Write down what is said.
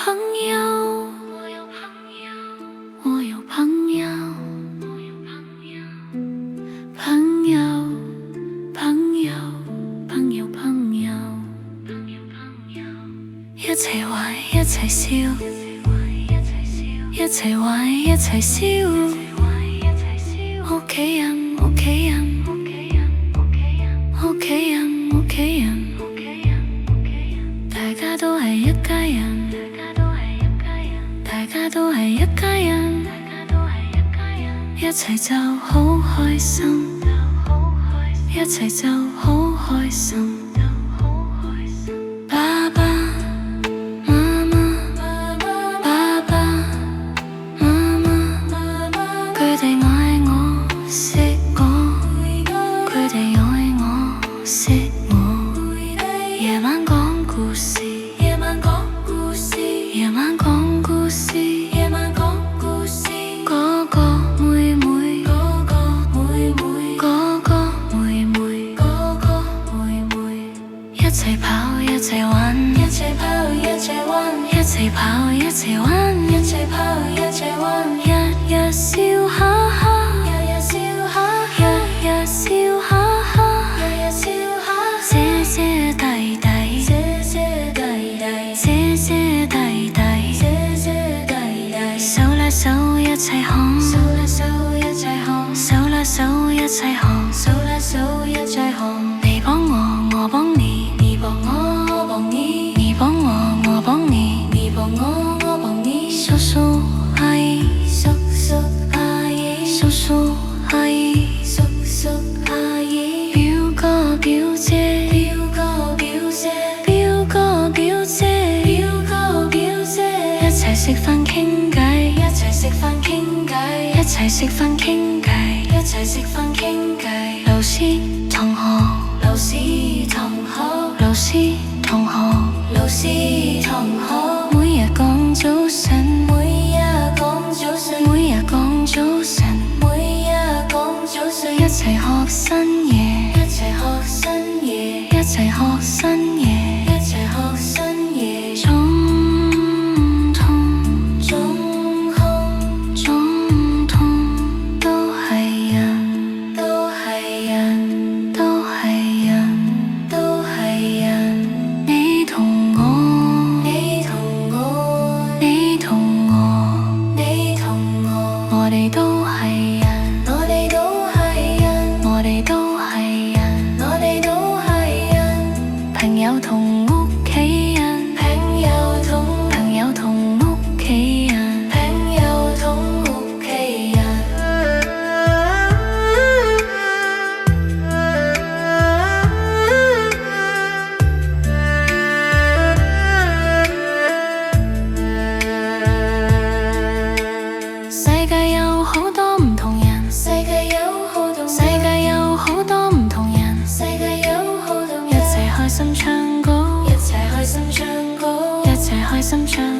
朋友，我有朋友，朋友，朋友，朋友，朋友，一齊玩，一齊笑，一齊玩，一齊笑，屋企人，屋企人，屋企人，屋企人，大家都係一家人，大家都係一家人，一齊就好開心，一齊就好開心。爸爸媽媽，爸爸媽媽，佢哋愛我錫我，佢哋愛我錫我。夜晚講故事，夜晚講故事，夜晚講故事，夜晚講故事。哥哥妹妹，哥哥妹妹，哥哥妹妹，哥哥妹妹，一齊跑，一齊玩，一齊跑，一齊玩，一齊跑，一齊玩，一齊跑，一齊玩，日日笑哈哈，日日笑哈哈，日日笑哈哈，日日笑哈哈。謝謝弟弟，謝謝弟弟，謝謝弟弟，謝謝弟弟。手拉手一齊行，手拉手一齊行，手拉手一齊行，手拉手一齊行。你幫我，我幫你，你幫我，我幫你，你幫我，我幫你，你幫我，我幫你。叔叔阿姨，叔叔阿姨，叔叔阿姨，叔叔阿姨。表哥表姐，表哥表姐，表哥表姐，表哥表姐。一齊食飯傾偈，一齊食飯傾偈，一齊食飯傾偈，一齊食飯傾偈。老師同學，老師同學，老師同學，老師同學。每日講早晨，每日講早晨，每日講早晨，每日講早晨。一齊學新嘢，一齊學新嘢，一齊學新嘢，一齊學新嘢。總統，總統，總統都係人，都係人，都係人，都係人。你同我，你同我，你同我，你同我，我哋都係人，我哋都係人，我哋都係人，我哋都係人。朋友同屋企人，朋友同屋企人，朋友同屋企人。世界有好多唔同人，世界有好多，世界有好多唔同人，世界有好多人。一齊開心唱歌，一齊開心唱歌，一齊開心唱歌。